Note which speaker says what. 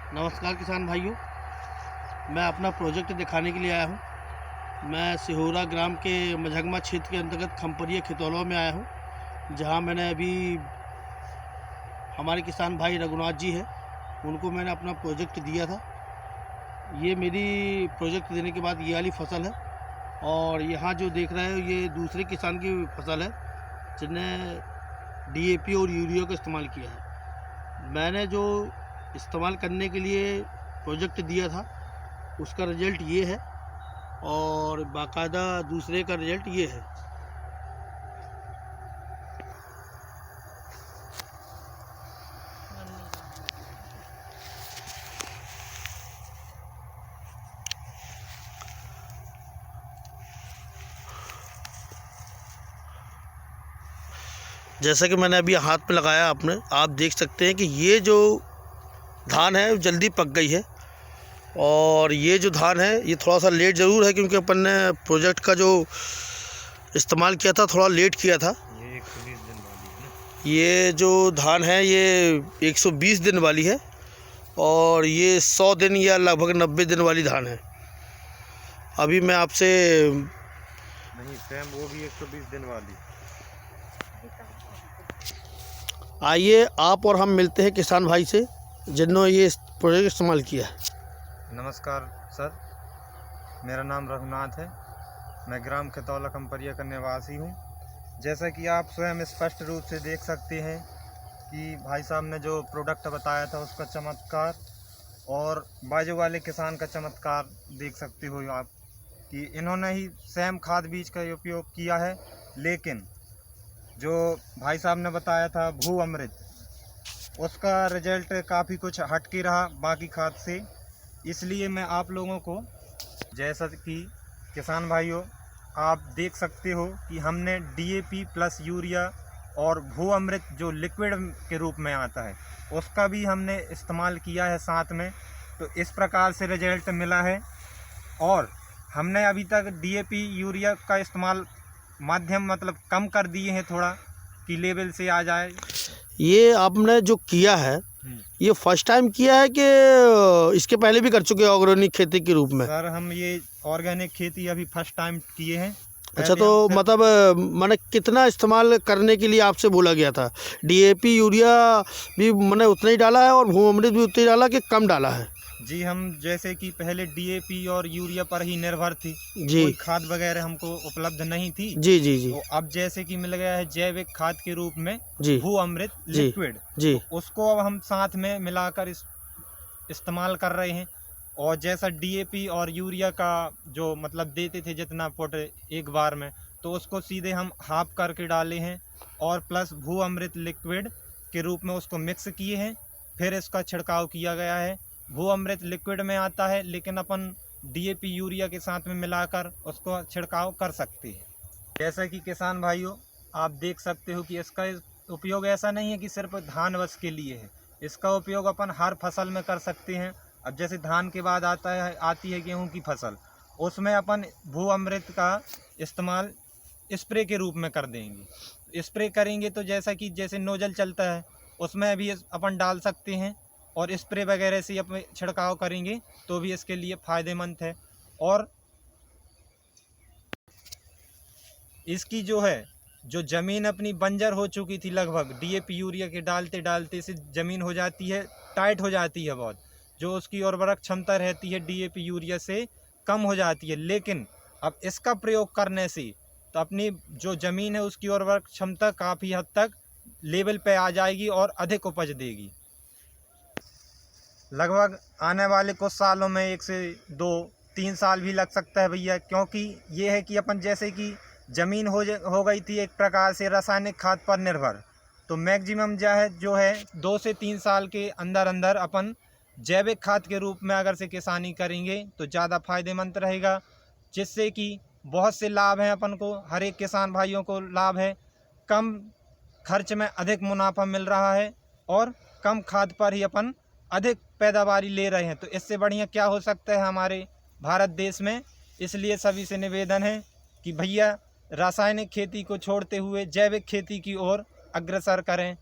Speaker 1: नमस्कार किसान भाइयों, मैं अपना प्रोजेक्ट दिखाने के लिए आया हूँ। मैं सिहोरा ग्राम के मझगमा क्षेत्र के अंतर्गत खमपरिया खितौलवा में आया हूँ, जहाँ मैंने अभी हमारे किसान भाई रघुनाथ जी हैं, उनको मैंने अपना प्रोजेक्ट दिया था। ये मेरी प्रोजेक्ट देने के बाद ये वाली फसल है, और यहाँ जो देख रहे हो ये दूसरे किसान की फसल है जिन्हें डीएपी और यूरिया का इस्तेमाल किया है। मैंने जो इस्तेमाल करने के लिए प्रोजेक्ट दिया था उसका रिज़ल्ट ये है, और बाकायदा दूसरे का रिज़ल्ट ये है। जैसा कि मैंने अभी हाथ में लगाया, आप देख सकते हैं कि ये जो धान है जल्दी पक गई है, और ये जो धान है ये थोड़ा सा लेट ज़रूर है, क्योंकि अपन ने प्रोजेक्ट का जो इस्तेमाल किया था थोड़ा लेट किया था।
Speaker 2: ये 120 दिन वाली है ना?
Speaker 1: ये जो धान है ये 120 दिन वाली है, और ये 100 दिन या लगभग 90 दिन वाली धान है। अभी मैं आपसे
Speaker 2: नहीं, सेम वो भी 120 दिन वाली।
Speaker 1: आइए आप और हम मिलते हैं किसान भाई से जिन्होंने ये प्रोजेक्ट इस्तेमाल किया है।
Speaker 2: नमस्कार सर, मेरा नाम रघुनाथ है। मैं ग्राम खितौलवा खमपरिया का निवासी हूँ। जैसा कि आप स्वयं स्पष्ट रूप से देख सकते हैं कि भाई साहब ने जो प्रोडक्ट बताया था उसका चमत्कार, और बाजू वाले किसान का चमत्कार देख सकते हो आप कि इन्होंने ही सेम खाद बीज का उपयोग किया है, लेकिन जो भाई साहब ने बताया था भू अमृत, उसका रिजल्ट काफ़ी कुछ हटके रहा बाकी खाद से। इसलिए मैं आप लोगों को, जैसा कि किसान भाइयों आप देख सकते हो कि हमने डीएपी प्लस यूरिया और भू अमृत जो लिक्विड के रूप में आता है उसका भी हमने इस्तेमाल किया है साथ में। तो इस प्रकार से रिजल्ट मिला है, और हमने अभी तक डीएपी यूरिया का इस्तेमाल माध्यम मतलब कम कर दिए हैं, थोड़ा कि लेवल से आ जाए।
Speaker 1: ये आपने जो किया है ये फर्स्ट टाइम किया है कि इसके पहले भी कर चुके हैं ऑर्गेनिक खेती के रूप में?
Speaker 2: सर हम ये ऑर्गेनिक खेती अभी फर्स्ट टाइम किए हैं।
Speaker 1: अच्छा, तो मतलब मैंने कितना इस्तेमाल करने के लिए आपसे बोला गया था? डीएपी यूरिया भी मैंने उतना ही डाला है और भू अमृत भी उतना ही डाला कि कम डाला है?
Speaker 2: जी, हम जैसे कि पहले डीएपी और यूरिया पर ही निर्भर थी
Speaker 1: जी,
Speaker 2: कोई खाद वगैरह हमको उपलब्ध नहीं थी।
Speaker 1: जी जी जी।
Speaker 2: तो अब जैसे कि मिल गया है जैविक खाद के रूप में
Speaker 1: जी
Speaker 2: भू अमृत
Speaker 1: जी
Speaker 2: लिक्विड,
Speaker 1: जी।
Speaker 2: तो उसको अब हम साथ में मिलाकर इस्तेमाल कर रहे हैं। और जैसा डीएपी और यूरिया का जो मतलब देते थे जितना फुट एक बार में, तो उसको सीधे हम हाफ करके डाले हैं, और प्लस भू अमृत लिक्विड के रूप में उसको मिक्स किए हैं, फिर इसका छिड़काव किया गया है। भू अमृत लिक्विड में आता है, लेकिन अपन डीएपी यूरिया के साथ में मिलाकर उसको छिड़काव कर सकते हैं। जैसा कि किसान भाइयों आप देख सकते हो कि इसका उपयोग ऐसा नहीं है कि सिर्फ धान बस के लिए है, इसका उपयोग अपन हर फसल में कर सकते हैं। अब जैसे धान के बाद आती है गेहूं की फसल, उसमें अपन भू अमृत का इस्तेमाल स्प्रे के रूप में कर देंगे। स्प्रे करेंगे तो जैसे नोजल चलता है उसमें भी अपन डाल सकते हैं, और स्प्रे वगैरह से अपने छिड़काव करेंगे तो भी इसके लिए फ़ायदेमंद है। और इसकी जो ज़मीन अपनी बंजर हो चुकी थी, लगभग डीएपी यूरिया के डालते डालते से ज़मीन हो जाती है, टाइट हो जाती है बहुत, जो उसकी उर्वरक क्षमता रहती है डीएपी यूरिया से कम हो जाती है। लेकिन अब इसका प्रयोग करने से तो अपनी जो ज़मीन है उसकी उर्वरक क्षमता काफ़ी हद तक लेवल पे आ जाएगी और अधिक उपज देगी। लगभग आने वाले कुछ सालों में 1 से 2-3 साल भी लग सकता है भैया, क्योंकि ये है कि अपन जैसे कि ज़मीन हो गई थी एक प्रकार से रासायनिक खाद पर निर्भर, तो मैक्सिमम जो है 2 से 3 साल के अंदर अंदर अपन जैविक खाद के रूप में अगर से किसानी करेंगे तो ज़्यादा फायदेमंद रहेगा, जिससे कि बहुत से लाभ हैं अपन को, हर एक किसान भाइयों को लाभ है। कम खर्च में अधिक मुनाफा मिल रहा है, और कम खाद पर ही अपन अधिक पैदावारी ले रहे हैं। तो इससे बढ़िया क्या हो सकता है हमारे भारत देश में। इसलिए सभी से निवेदन है कि भैया रासायनिक खेती को छोड़ते हुए जैविक खेती की ओर अग्रसर करें।